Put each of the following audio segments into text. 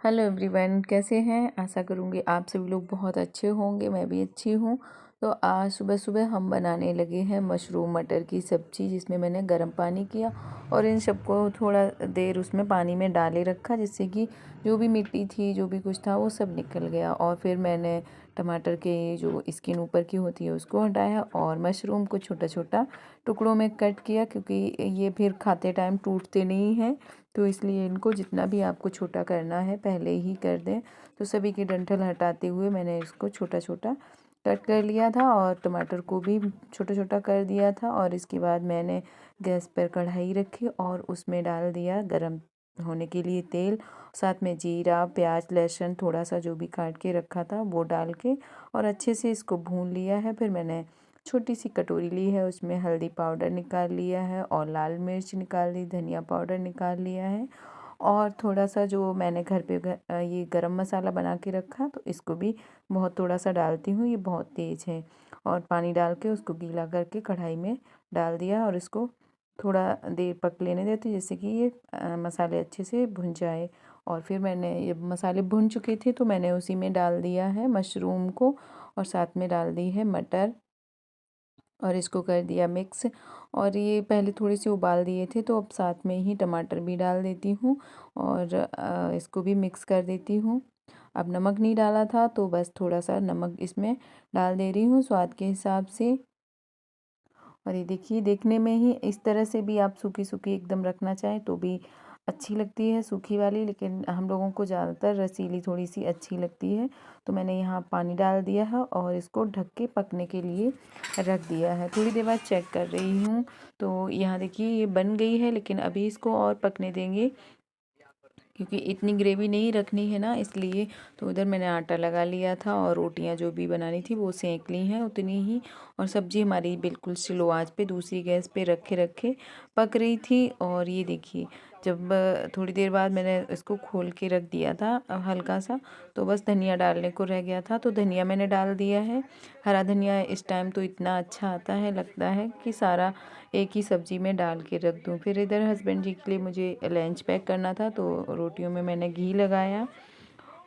Hello everyone, कैसे हैं। आशा करूँगी आप सभी लोग बहुत अच्छे होंगे। मैं भी अच्छी हूँ। तो आज सुबह सुबह हम बनाने लगे हैं मशरूम मटर की सब्ज़ी, जिसमें मैंने गर्म पानी किया और इन सबको थोड़ा देर उसमें पानी में डाले रखा, जिससे कि जो भी मिट्टी थी, जो भी कुछ था, वो सब निकल गया। और फिर मैंने टमाटर के जो स्किन ऊपर की होती है उसको हटाया और मशरूम को छोटा छोटा टुकड़ों में कट किया, क्योंकि ये फिर खाते टाइम टूटते नहीं हैं। तो इसलिए इनको जितना भी आपको छोटा करना है पहले ही कर दें। तो सभी के डंठल हटाते हुए मैंने इसको छोटा छोटा कट कर लिया था और टमाटर को भी छोटा छोटा कर दिया था। और इसके बाद मैंने गैस पर कढ़ाई रखी और उसमें डाल दिया गरम होने के लिए तेल, साथ में जीरा, प्याज, लहसुन थोड़ा सा जो भी काट के रखा था वो डाल के और अच्छे से इसको भून लिया है। फिर मैंने छोटी सी कटोरी ली है, उसमें हल्दी पाउडर निकाल लिया है और लाल मिर्च निकाल ली, धनिया पाउडर निकाल लिया है और थोड़ा सा जो मैंने घर पे ये गरम मसाला बना के रखा, तो इसको भी बहुत थोड़ा सा डालती हूँ, ये बहुत तेज़ है। और पानी डाल के उसको गीला करके कढ़ाई में डाल दिया और इसको थोड़ा देर पक लेने देती, जिससे कि ये मसाले अच्छे से भुन जाए। और फिर मैंने ये मसाले भुन चुके थे तो मैंने उसी में डाल दिया है मशरूम को और साथ में डाल दी है मटर और इसको कर दिया मिक्स। और ये पहले थोड़े से उबाल दिए थे, तो अब साथ में ही टमाटर भी डाल देती हूँ और इसको भी मिक्स कर देती हूँ। अब नमक नहीं डाला था तो बस थोड़ा सा नमक इसमें डाल दे रही हूँ स्वाद के हिसाब से। और ये देखिए, देखने में ही इस तरह से भी आप सूखी सूखी एकदम रखना चाहें तो भी अच्छी लगती है सूखी वाली, लेकिन हम लोगों को ज़्यादातर रसीली थोड़ी सी अच्छी लगती है। तो मैंने यहाँ पानी डाल दिया है और इसको ढक के पकने के लिए रख दिया है। थोड़ी देर बाद चेक कर रही हूँ, तो यहाँ देखिए ये बन गई है, लेकिन अभी इसको और पकने देंगे, क्योंकि इतनी ग्रेवी नहीं रखनी है ना, इसलिए। तो उधर मैंने आटा लगा लिया था और रोटियां जो भी बनानी थी वो सेंक ली हैं उतनी ही। और सब्जी हमारी बिल्कुल स्लो आंच पे दूसरी गैस पे रखे रखे पक रही थी। और ये देखिए, जब थोड़ी देर बाद मैंने इसको खोल के रख दिया था हल्का सा, तो बस धनिया डालने को रह गया था, तो धनिया मैंने डाल दिया है। हरा धनिया इस टाइम तो इतना अच्छा आता है, लगता है कि सारा एक ही सब्ज़ी में डाल के रख दूँ। फिर इधर हस्बैंड जी के लिए मुझे लंच पैक करना था, तो रोटियों में मैंने घी लगाया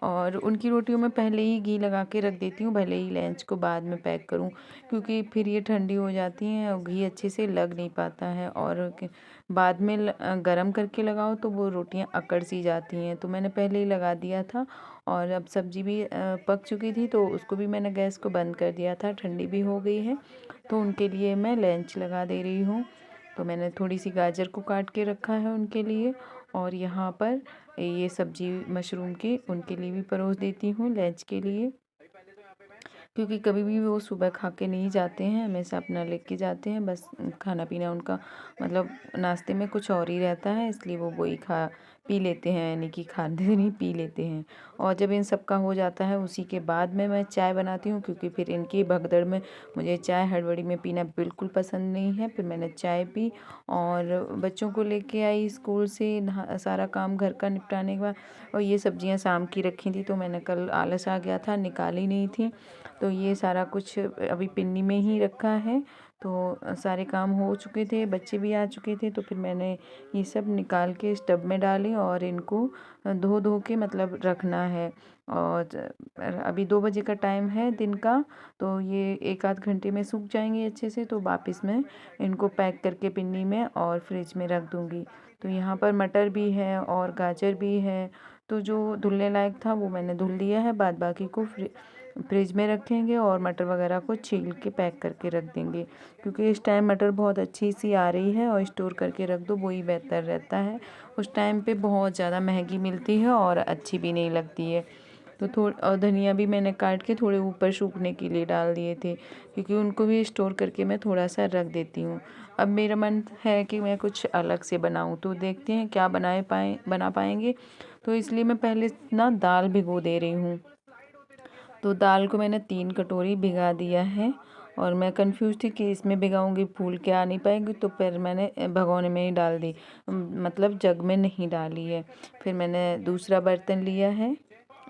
और उनकी रोटियों में पहले ही घी लगा के रख देती हूँ, भले ही लंच को बाद में पैक करूँ, क्योंकि फिर ये ठंडी हो जाती हैं और घी अच्छे से लग नहीं पाता है। और बाद में गरम करके लगाओ तो वो रोटियां अकड़ सी जाती हैं, तो मैंने पहले ही लगा दिया था। और अब सब्ज़ी भी पक चुकी थी, तो उसको भी मैंने गैस को बंद कर दिया था, ठंडी भी हो गई है। तो उनके लिए मैं लंच लगा दे रही हूँ। तो मैंने थोड़ी सी गाजर को काट के रखा है उनके लिए, और यहाँ पर ये सब्जी मशरूम की उनके लिए भी परोस देती हूँ लंच के लिए, क्योंकि कभी भी वो सुबह खा के नहीं जाते हैं, हमेशा अपना लेके जाते हैं। बस खाना पीना उनका मतलब नाश्ते में कुछ और ही रहता है, इसलिए वो वही खा पी लेते हैं, यानी कि खाते नहीं पी लेते हैं। और जब इन सब का हो जाता है उसी के बाद में मैं चाय बनाती हूँ, क्योंकि फिर इनकी भगदड़ में मुझे चाय हड़बड़ी में पीना बिल्कुल पसंद नहीं है। फिर मैंने चाय पी और बच्चों को लेके आई स्कूल से, सारा काम घर का निपटाने के बाद। और ये सब्जियां शाम की रखी थी, तो मैंने कल आलस आ गया था, निकाली नहीं थी, तो ये सारा कुछ अभी पिन्नी में ही रखा है। तो सारे काम हो चुके थे, बच्चे भी आ चुके थे, तो फिर मैंने ये सब निकाल के इस टब में डाली और इनको धो धो के मतलब रखना है। और अभी 2 बजे का टाइम है दिन का, तो ये 1 आध घंटे में सूख जाएंगे अच्छे से, तो वापस मैं इनको पैक करके पिन्नी में और फ्रिज में रख दूँगी। तो यहाँ पर मटर भी है और गाजर भी है, तो जो धुलने लायक था वो मैंने धुल दिया है, बाद बाकी को फ्रिज में रखेंगे और मटर वगैरह को छील के पैक करके रख देंगे, क्योंकि इस टाइम मटर बहुत अच्छी सी आ रही है और स्टोर करके रख दो वही बेहतर रहता है। उस टाइम पे बहुत ज़्यादा महंगी मिलती है और अच्छी भी नहीं लगती है। तो और धनिया भी मैंने काट के थोड़े ऊपर सूखने के लिए डाल दिए थे, क्योंकि उनको भी स्टोर करके मैं थोड़ा सा रख देती हूँ। अब मेरा मन है कि मैं कुछ अलग से बनाऊँ, तो देखते हैं क्या बना पाएंगे। तो इसलिए मैं पहले ना दाल भिगो दे रही हूँ। तो दाल को मैंने 3 कटोरी भिगा दिया है और मैं कंफ्यूज थी कि इसमें भिगाऊंगी फूल के आ नहीं पाएगी, तो फिर मैंने भगोने में ही डाल दी, मतलब जग में नहीं डाली है। फिर मैंने दूसरा बर्तन लिया है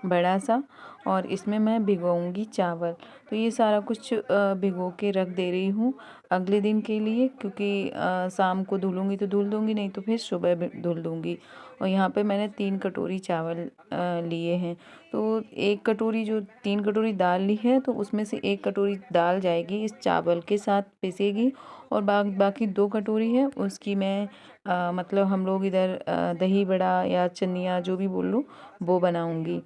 बड़ा सा और इसमें मैं भिगोऊंगी चावल। तो ये सारा कुछ भिगो के रख दे रही हूँ अगले दिन के लिए, क्योंकि शाम को धुलूंगी तो धुल दूंगी, नहीं तो फिर सुबह धुल दूंगी। और यहाँ पे मैंने 3 कटोरी चावल लिए हैं। तो 1 कटोरी जो 3 कटोरी दाल ली है तो उसमें से 1 कटोरी दाल जाएगी इस चावल के साथ पिसेगी, और बाकी 2 कटोरी है उसकी मैं मतलब हम लोग इधर दही बड़ा या चनिया जो भी बोल लो वो बनाऊँगी।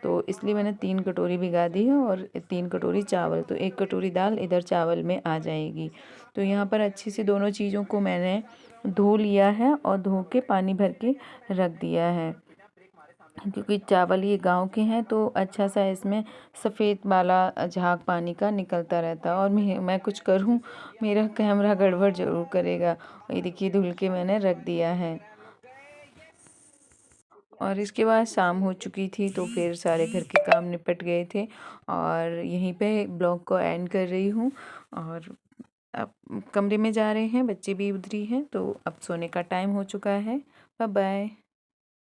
तो इसलिए मैंने 3 कटोरी भिगा दी है और 3 कटोरी चावल, तो 1 कटोरी दाल इधर चावल में आ जाएगी। तो यहाँ पर अच्छे से दोनों चीज़ों को मैंने धो लिया है और धो के पानी भर के रख दिया है, क्योंकि चावल ये गांव के हैं तो अच्छा सा इसमें सफ़ेद वाला झाग पानी का निकलता रहता है। और मैं कुछ करूं, मेरा कैमरा गड़बड़ ज़रूर करेगा। ये देखिए धुल के मैंने रख दिया है। और इसके बाद शाम हो चुकी थी तो फिर सारे घर के काम निपट गए थे और यहीं पे ब्लॉग को एंड कर रही हूँ। और अब कमरे में जा रहे हैं, बच्चे भी उधर ही हैं, तो अब सोने का टाइम हो चुका है। Bye bye.